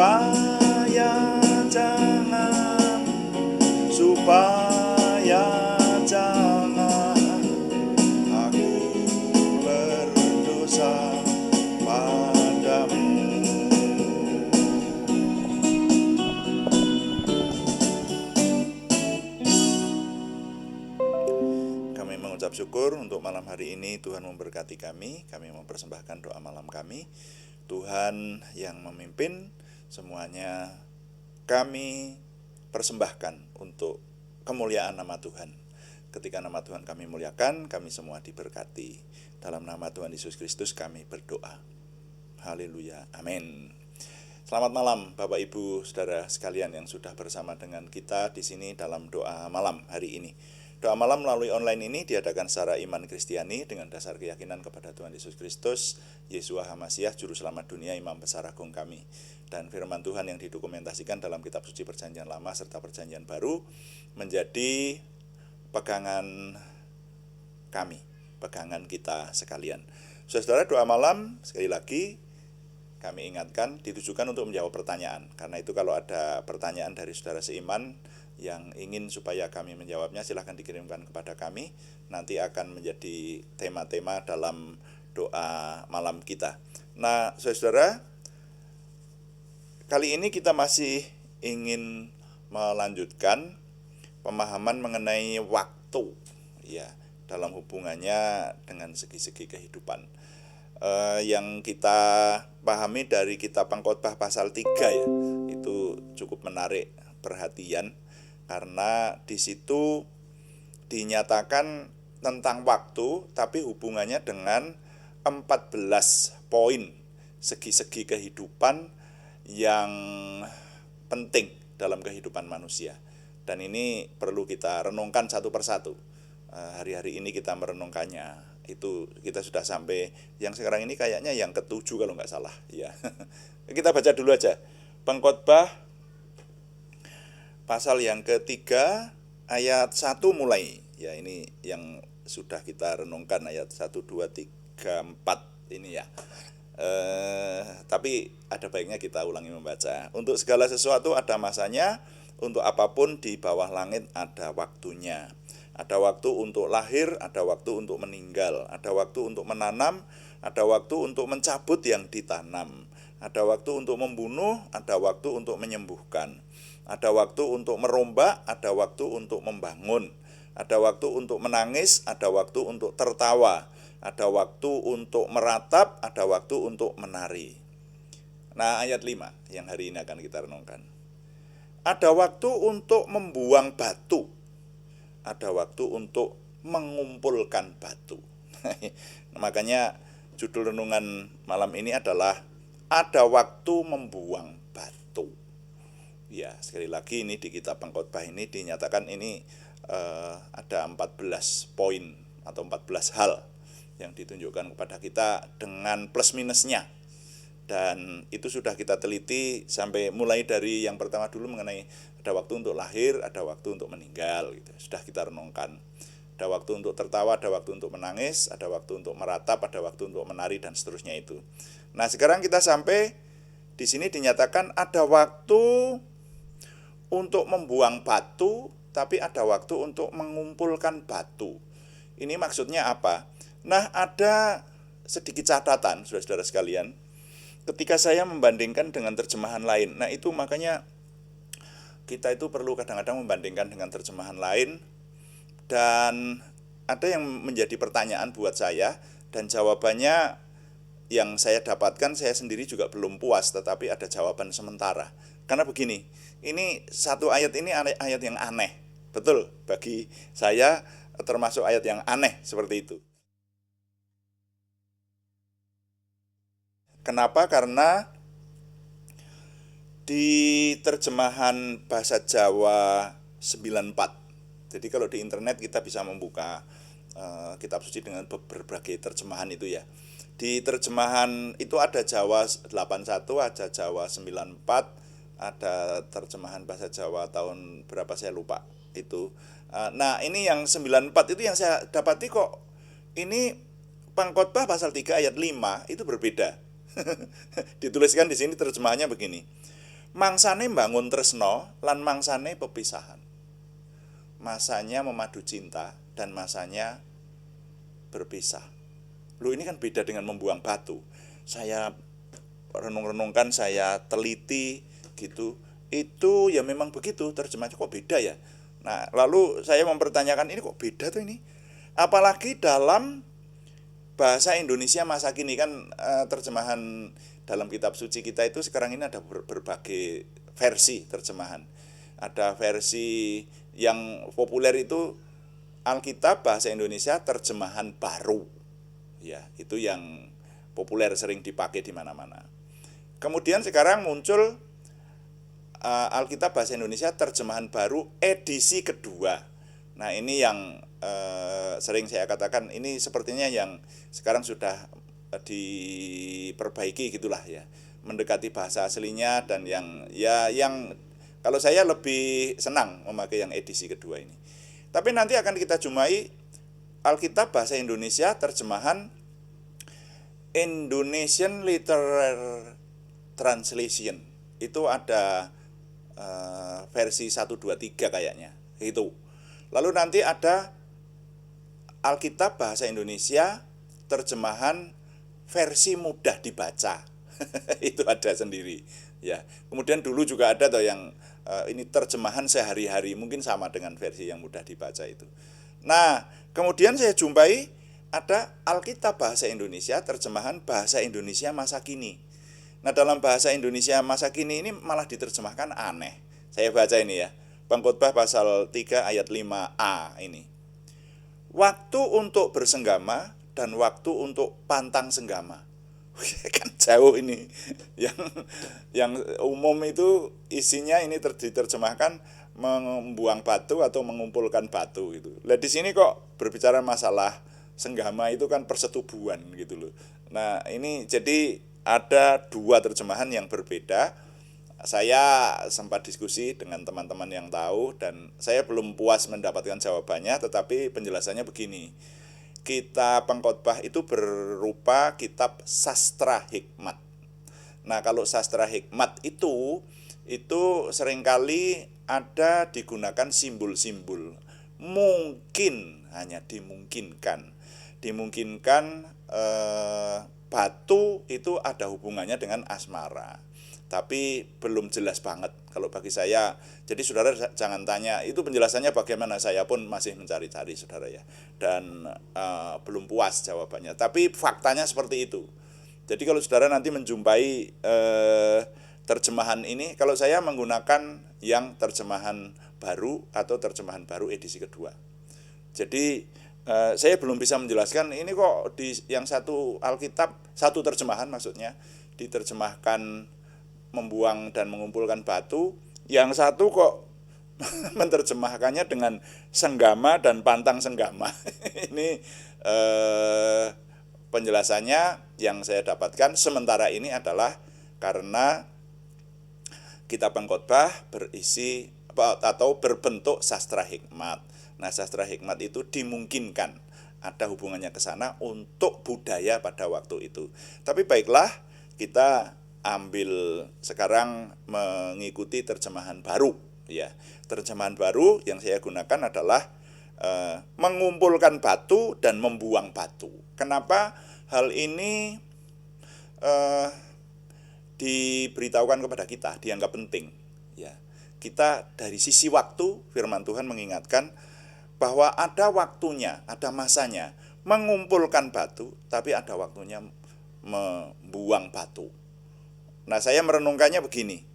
supaya jangan, supaya jangan aku berdosa padamu. Kami mengucap syukur untuk malam hari ini. Tuhan memberkati kami. Kami mempersembahkan doa malam kami. Tuhan yang memimpin semuanya, kami persembahkan untuk kemuliaan nama Tuhan. Ketika nama Tuhan kami muliakan, kami semua diberkati. Dalam nama Tuhan Yesus Kristus kami berdoa. Haleluya, amin. Selamat malam Bapak Ibu Saudara sekalian yang sudah bersama dengan kita di sini dalam doa malam hari ini. Doa malam melalui online ini diadakan secara iman Kristiani dengan dasar keyakinan kepada Tuhan Yesus Kristus, Yeshua HaMasyiah, Juru Selamat dunia, Imam Besar Agung kami. Dan firman Tuhan yang didokumentasikan dalam kitab suci Perjanjian Lama serta Perjanjian Baru menjadi pegangan kami, pegangan kita sekalian. Saudara, doa malam sekali lagi kami ingatkan ditujukan untuk menjawab pertanyaan. Karena itu kalau ada pertanyaan dari saudara seiman yang ingin supaya kami menjawabnya, silahkan dikirimkan kepada kami. Nanti akan menjadi tema-tema dalam doa malam kita. Nah, saudara, kali ini kita masih ingin melanjutkan pemahaman mengenai waktu, ya, dalam hubungannya dengan segi-segi kehidupan. Yang kita pahami dari kitab Pengkhotbah pasal 3 ya, itu cukup menarik perhatian. Karena di situ dinyatakan tentang waktu, tapi hubungannya dengan 14 poin segi-segi kehidupan yang penting dalam kehidupan manusia. Dan ini perlu kita renungkan satu persatu. Hari-hari ini kita merenungkannya. Itu kita sudah sampai yang sekarang ini kayaknya yang ke-7 kalau nggak salah. Ya. Kita baca dulu aja. Pengkhotbah pasal yang ketiga ayat 1 mulai. Ya, ini yang sudah kita renungkan ayat 1, 2, 3, 4 ini ya. Tapi ada baiknya kita ulangi membaca. Untuk segala sesuatu ada masanya, untuk apapun di bawah langit ada waktunya. Ada waktu untuk lahir, ada waktu untuk meninggal, ada waktu untuk menanam, ada waktu untuk mencabut yang ditanam, ada waktu untuk membunuh, ada waktu untuk menyembuhkan. Ada waktu untuk merombak, ada waktu untuk membangun. Ada waktu untuk menangis, ada waktu untuk tertawa. Ada waktu untuk meratap, ada waktu untuk menari. Nah, ayat 5 yang hari ini akan kita renungkan. Ada waktu untuk membuang batu. Ada waktu untuk mengumpulkan batu. Makanya judul renungan malam ini adalah ada waktu membuang batu. Ya, sekali lagi ini di kitab Pengkhotbah ini dinyatakan ini ada 14 poin atau 14 hal yang ditunjukkan kepada kita dengan plus minusnya. Dan itu sudah kita teliti sampai mulai dari yang pertama dulu mengenai ada waktu untuk lahir, ada waktu untuk meninggal gitu. Sudah kita renungkan. Ada waktu untuk tertawa, ada waktu untuk menangis, ada waktu untuk meratap, ada waktu untuk menari dan seterusnya itu. Nah, sekarang kita sampai di sini dinyatakan ada waktu untuk membuang batu, tapi ada waktu untuk mengumpulkan batu. Ini maksudnya apa? Nah, ada sedikit catatan, saudara-saudara sekalian. Ketika saya membandingkan dengan terjemahan lain, nah itu makanya kita itu perlu kadang-kadang membandingkan dengan terjemahan lain. Dan ada yang menjadi pertanyaan buat saya, dan jawabannya yang saya dapatkan saya sendiri juga belum puas, tetapi ada jawaban sementara. Karena begini, ini satu ayat ini ayat yang aneh. Betul, bagi saya termasuk ayat yang aneh seperti itu. Kenapa? Karena di terjemahan bahasa Jawa 94. Jadi kalau di internet kita bisa membuka kitab suci dengan berbagai terjemahan itu ya. Di terjemahan itu ada Jawa 81, ada Jawa 94, ada terjemahan bahasa Jawa tahun berapa saya lupa itu. Nah, ini yang 94 itu yang saya dapati kok ini Pengkhotbah pasal 3 ayat 5 itu berbeda. Dituliskan di sini terjemahannya begini. Mangsane mbangun tresno lan mangsane pepisahan. Masanya memadu cinta dan masanya berpisah. Loh, ini kan beda dengan membuang batu. Saya renung-renungkan, saya teliti gitu. Itu ya memang begitu, terjemahnya kok beda ya. Nah, lalu saya mempertanyakan, ini kok beda tuh ini? Apalagi dalam bahasa Indonesia masa kini kan, terjemahan dalam kitab suci kita itu sekarang ini ada berbagai versi terjemahan. Ada versi yang populer itu Alkitab bahasa Indonesia terjemahan baru. Ya, itu yang populer, sering dipakai di mana-mana. Kemudian sekarang muncul Alkitab bahasa Indonesia terjemahan baru edisi kedua. Nah, ini yang sering saya katakan, ini sepertinya yang sekarang sudah diperbaiki gitulah ya, mendekati bahasa aslinya, dan yang kalau saya lebih senang memakai yang edisi kedua ini. Tapi nanti akan kita jumpai Alkitab bahasa Indonesia terjemahan Indonesian Literal Translation. Itu ada versi 1, 2, 3 kayaknya. Itu. Lalu nanti ada Alkitab bahasa Indonesia terjemahan versi mudah dibaca. Itu ada sendiri. Ya. Kemudian dulu juga ada toh yang ini terjemahan sehari-hari, mungkin sama dengan versi yang mudah dibaca itu. Nah, kemudian saya jumpai ada Alkitab bahasa Indonesia terjemahan bahasa Indonesia masa kini. Nah, dalam bahasa Indonesia masa kini ini malah diterjemahkan aneh. Saya baca ini ya. Pengkhotbah pasal 3 ayat 5a ini. Waktu untuk bersenggama dan waktu untuk pantang senggama. Kan jauh ini. Yang umum itu isinya ini diterjemahkan membuang batu atau mengumpulkan batu gitu. Lah di sini kok berbicara masalah senggama, itu kan persetubuhan gitu loh. Nah, ini jadi ada dua terjemahan yang berbeda. Saya sempat diskusi dengan teman-teman yang tahu dan saya belum puas mendapatkan jawabannya, tetapi penjelasannya begini. Kitab Pengkhotbah itu berupa kitab sastra hikmat. Nah, kalau sastra hikmat itu seringkali ada digunakan simbol-simbol. Mungkin, hanya dimungkinkan batu itu ada hubungannya dengan asmara, tapi belum jelas banget kalau bagi saya. Jadi saudara jangan tanya itu penjelasannya bagaimana, saya pun masih mencari-cari saudara ya, dan belum puas jawabannya, tapi faktanya seperti itu. Jadi kalau saudara nanti menjumpai terjemahan ini, kalau saya menggunakan yang terjemahan baru atau terjemahan baru edisi kedua. Jadi saya belum bisa menjelaskan ini kok di yang satu Alkitab, satu terjemahan maksudnya, diterjemahkan membuang dan mengumpulkan batu, yang satu kok menerjemahkannya dengan senggama dan pantang senggama. Ini penjelasannya yang saya dapatkan sementara ini adalah karena kitab Pengkhotbah berisi atau berbentuk sastra hikmat. Nah, sastra hikmat itu dimungkinkan ada hubungannya ke sana untuk budaya pada waktu itu. Tapi baiklah, kita ambil sekarang mengikuti terjemahan baru ya. Terjemahan baru yang saya gunakan adalah mengumpulkan batu dan membuang batu. Kenapa hal ini diberitahukan kepada kita, dianggap penting ya. Kita dari sisi waktu, firman Tuhan mengingatkan bahwa ada waktunya, ada masanya mengumpulkan batu, tapi ada waktunya membuang batu. Nah, saya merenungkannya begini.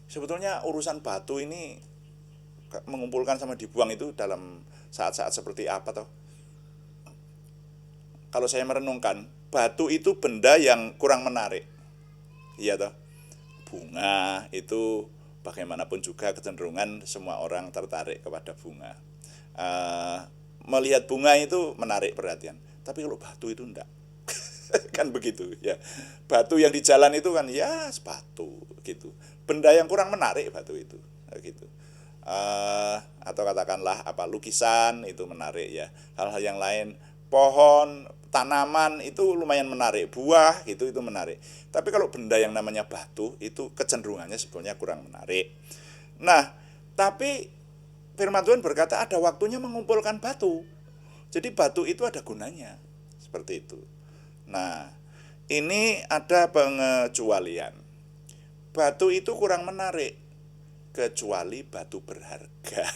Sebetulnya urusan batu ini mengumpulkan sama dibuang itu dalam saat-saat seperti apa toh? Kalau saya merenungkan, batu itu benda yang kurang menarik. Iya toh? Bunga itu bagaimanapun juga kecenderungan semua orang tertarik kepada bunga. Melihat bunga itu menarik perhatian, tapi kalau batu itu enggak. Kan begitu ya. Batu yang di jalan itu kan ya batu gitu, benda yang kurang menarik batu itu gitu. Atau katakanlah lukisan itu menarik ya, hal-hal yang lain, pohon tanaman itu lumayan menarik, buah itu menarik. Tapi kalau benda yang namanya batu itu kecenderungannya sebetulnya kurang menarik. Nah, tapi firman Tuhan berkata ada waktunya mengumpulkan batu. Jadi batu itu ada gunanya. Seperti itu. Nah, ini ada pengecualian. Batu itu kurang menarik kecuali batu berharga.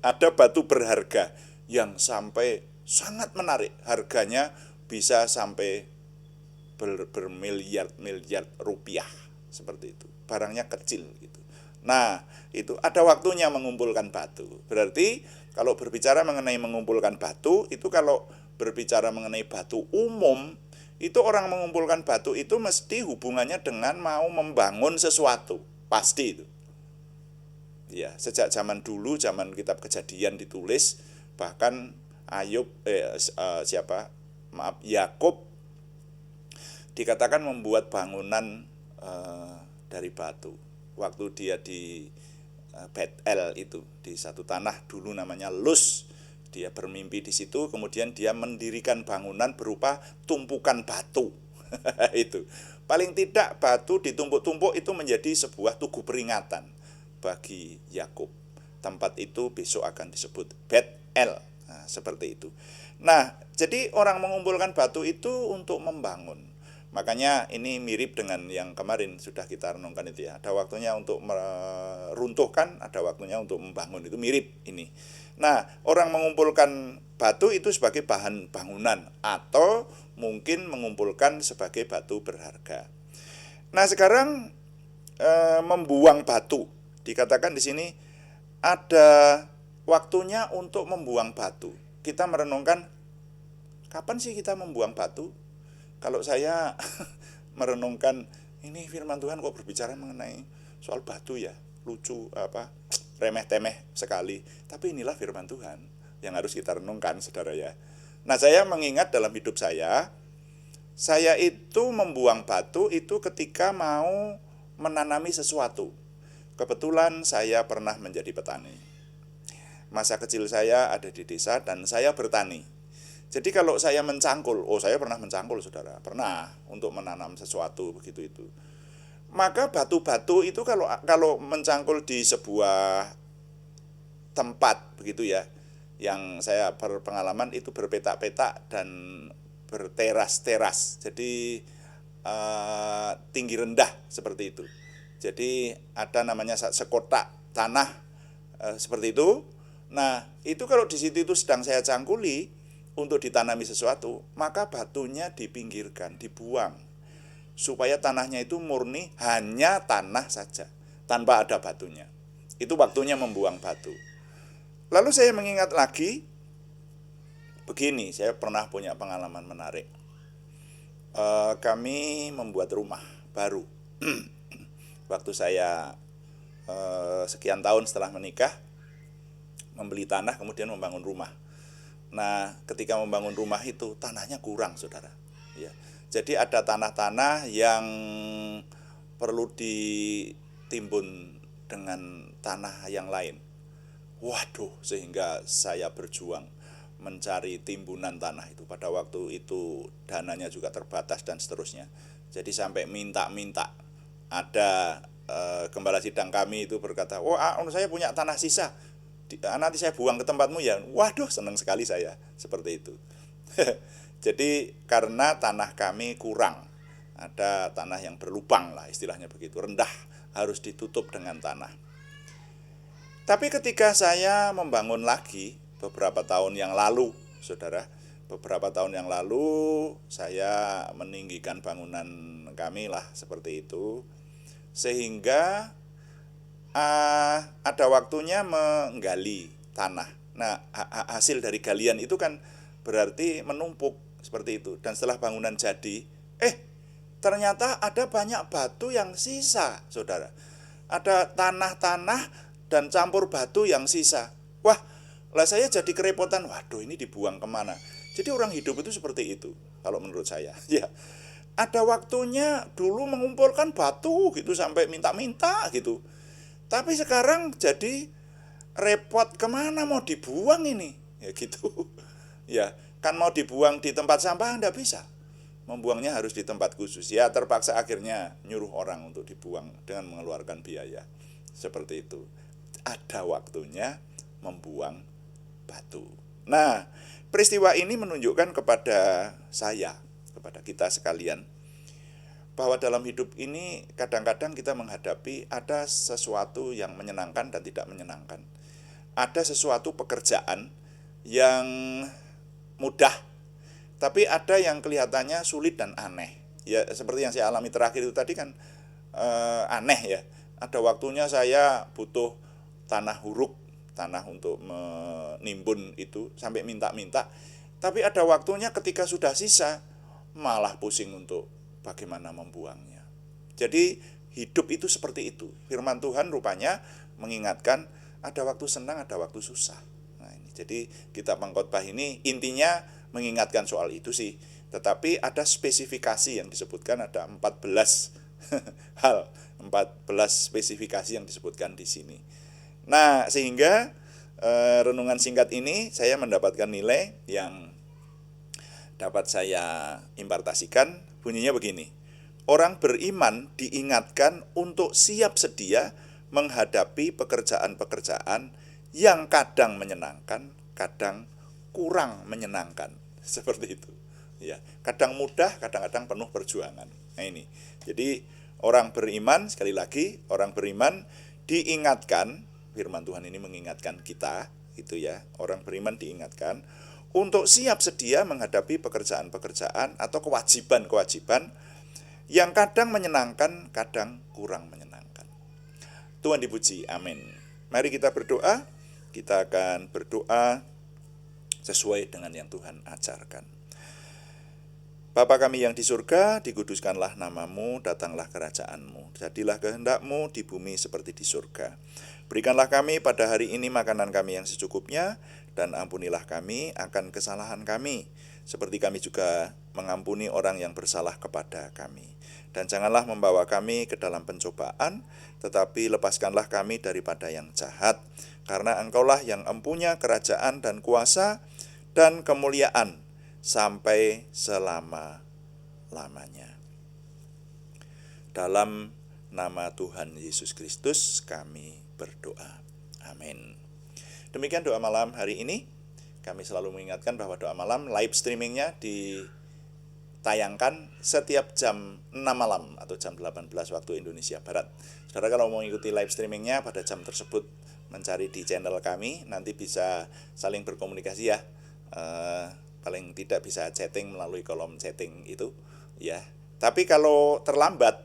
Ada batu berharga yang sampai sangat menarik, harganya bisa sampai bermiliar-miliar rupiah, seperti itu. Barangnya kecil gitu. Nah, itu ada waktunya mengumpulkan batu. Berarti kalau berbicara mengenai mengumpulkan batu, itu kalau berbicara mengenai batu umum, itu orang mengumpulkan batu itu mesti hubungannya dengan mau membangun sesuatu, pasti itu. Ya, sejak zaman dulu, zaman kitab Kejadian ditulis, bahkan Yakub dikatakan membuat bangunan dari batu. Waktu dia di Betel itu, di satu tanah dulu namanya Luz, dia bermimpi di situ, kemudian dia mendirikan bangunan berupa tumpukan batu. Itu paling tidak batu ditumpuk-tumpuk itu menjadi sebuah tugu peringatan bagi Yakub. Tempat itu besok akan disebut Betel. Nah, seperti itu. Nah, jadi orang mengumpulkan batu itu untuk membangun. Makanya ini mirip dengan yang kemarin sudah kita renungkan itu ya. Ada waktunya untuk meruntuhkan, ada waktunya untuk membangun. Itu mirip ini. Nah, orang mengumpulkan batu itu sebagai bahan bangunan atau mungkin mengumpulkan sebagai batu berharga. Nah, sekarang membuang batu. Dikatakan di sini ada waktunya untuk membuang batu. Kita merenungkan, kapan sih kita membuang batu? Kalau saya merenungkan, ini firman Tuhan kok berbicara mengenai soal batu ya, lucu, remeh-temeh sekali. Tapi inilah firman Tuhan yang harus kita renungkan, saudara ya. Nah, saya mengingat dalam hidup saya itu membuang batu itu ketika mau menanami sesuatu. Kebetulan saya pernah menjadi petani. Masa kecil saya ada di desa dan saya bertani. Jadi kalau saya mencangkul, saya pernah mencangkul, saudara, pernah untuk menanam sesuatu begitu itu. Maka batu-batu itu kalau mencangkul di sebuah tempat begitu ya, yang saya berpengalaman itu berpetak-petak dan berteras-teras. Jadi tinggi rendah seperti itu. Jadi ada namanya sekotak tanah seperti itu. Nah, itu kalau di situ itu sedang saya cangkuli untuk ditanami sesuatu, maka batunya dipinggirkan, dibuang, supaya tanahnya itu murni hanya tanah saja, tanpa ada batunya. Itu waktunya membuang batu. Lalu saya mengingat lagi, begini, saya pernah punya pengalaman menarik. Kami membuat rumah baru. Waktu saya sekian tahun setelah menikah, membeli tanah kemudian membangun rumah. Nah, ketika membangun rumah itu tanahnya kurang, saudara. Ya, jadi ada tanah-tanah yang perlu ditimbun dengan tanah yang lain. Waduh, sehingga saya berjuang mencari timbunan tanah itu. Pada waktu itu dananya juga terbatas dan seterusnya. Jadi sampai minta-minta. Ada gembala sidang kami itu berkata, saya punya tanah sisa, nanti saya buang ke tempatmu ya. Waduh, senang sekali saya seperti itu. Jadi karena tanah kami kurang, ada tanah yang berlubang lah istilahnya begitu, rendah, harus ditutup dengan tanah. Tapi ketika saya membangun lagi beberapa tahun yang lalu, saudara, beberapa tahun yang lalu saya meninggikan bangunan kami lah seperti itu, sehingga ada waktunya menggali tanah. Nah, hasil dari galian itu kan berarti menumpuk seperti itu. Dan setelah bangunan jadi, ternyata ada banyak batu yang sisa, saudara. Ada tanah-tanah dan campur batu yang sisa. Wah, lah saya jadi kerepotan. Waduh, ini dibuang kemana? Jadi orang hidup itu seperti itu, kalau menurut saya. Ya, ada waktunya dulu mengumpulkan batu gitu sampai minta-minta gitu. Tapi sekarang jadi repot, kemana mau dibuang ini? Ya gitu. Ya, Kan mau dibuang di tempat sampah enggak bisa. Membuangnya harus di tempat khusus. Ya terpaksa akhirnya nyuruh orang untuk dibuang dengan mengeluarkan biaya. Seperti itu. Ada waktunya membuang batu. Nah, peristiwa ini menunjukkan kepada saya, kepada kita sekalian, bahwa dalam hidup ini kadang-kadang kita menghadapi ada sesuatu yang menyenangkan dan tidak menyenangkan. Ada sesuatu pekerjaan yang mudah, tapi ada yang kelihatannya sulit dan aneh. Ya seperti yang saya alami terakhir itu tadi kan aneh ya. Ada waktunya saya butuh tanah huruk, tanah untuk menimbun itu sampai minta-minta. Tapi ada waktunya ketika sudah sisa malah pusing untuk bagaimana membuangnya. Jadi hidup itu seperti itu. Firman Tuhan rupanya mengingatkan ada waktu senang, ada waktu susah. Nah, ini. Jadi kitab pengkhotbah ini intinya mengingatkan soal itu sih. Tetapi ada spesifikasi yang disebutkan, ada 14 hal, 14 spesifikasi yang disebutkan di sini. Nah, sehingga renungan singkat ini saya mendapatkan nilai yang dapat saya impartasikan, bunyinya begini. Orang beriman diingatkan untuk siap sedia menghadapi pekerjaan-pekerjaan yang kadang menyenangkan, kadang kurang menyenangkan. Seperti itu. Ya, kadang mudah, kadang-kadang penuh perjuangan. Nah ini. Jadi orang beriman, sekali lagi, orang beriman diingatkan, firman Tuhan ini mengingatkan kita, itu ya. Orang beriman diingatkan untuk siap sedia menghadapi pekerjaan-pekerjaan atau kewajiban-kewajiban yang kadang menyenangkan, kadang kurang menyenangkan. Tuhan dipuji, amin. Mari kita berdoa. Kita akan berdoa sesuai dengan yang Tuhan ajarkan. Bapa kami yang di surga, dikuduskanlah namamu, datanglah kerajaanmu. Jadilah kehendakmu di bumi seperti di surga. Berikanlah kami pada hari ini makanan kami yang secukupnya, dan ampunilah kami akan kesalahan kami, seperti kami juga mengampuni orang yang bersalah kepada kami. Dan janganlah membawa kami ke dalam pencobaan, tetapi lepaskanlah kami daripada yang jahat, karena Engkaulah yang empunya kerajaan dan kuasa dan kemuliaan sampai selama-lamanya. Dalam nama Tuhan Yesus Kristus kami berdoa. Amin. Demikian doa malam hari ini. Kami selalu mengingatkan bahwa doa malam live streamingnya ditayangkan setiap jam 6 malam atau jam 18 waktu Indonesia Barat. Saudara kalau mau mengikuti live streamingnya pada jam tersebut, mencari di channel kami, nanti bisa saling berkomunikasi ya. Paling tidak bisa chatting melalui kolom chatting itu ya. Tapi kalau terlambat,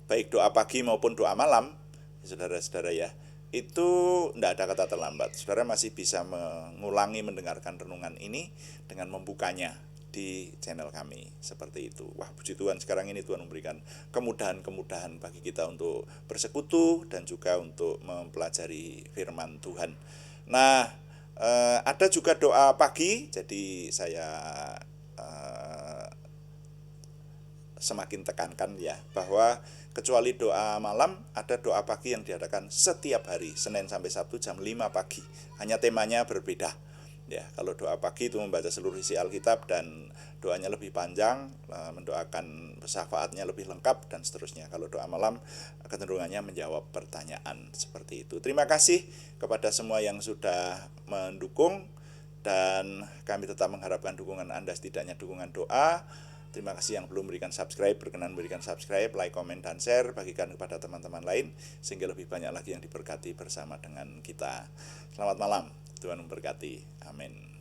baik doa pagi maupun doa malam, saudara-saudara ya, itu tidak ada kata terlambat. Saudara masih bisa mengulangi mendengarkan renungan ini dengan membukanya di channel kami. Seperti itu. Wah, puji Tuhan, sekarang ini Tuhan memberikan kemudahan-kemudahan bagi kita untuk bersekutu dan juga untuk mempelajari firman Tuhan. Nah, ada juga doa pagi, jadi saya semakin tekankan ya, bahwa kecuali doa malam, ada doa pagi yang diadakan setiap hari, Senin sampai Sabtu jam 5 pagi. Hanya temanya berbeda. Ya, kalau doa pagi itu membaca seluruh isi Alkitab dan doanya lebih panjang, mendoakan syafaatnya lebih lengkap dan seterusnya. Kalau doa malam kecenderungannya menjawab pertanyaan seperti itu. Terima kasih kepada semua yang sudah mendukung, dan kami tetap mengharapkan dukungan Anda, setidaknya dukungan doa. Terima kasih yang belum berikan subscribe, berkenan berikan subscribe, like, komen, dan share, bagikan kepada teman-teman lain, sehingga lebih banyak lagi yang diberkati bersama dengan kita. Selamat malam, Tuhan memberkati, amin.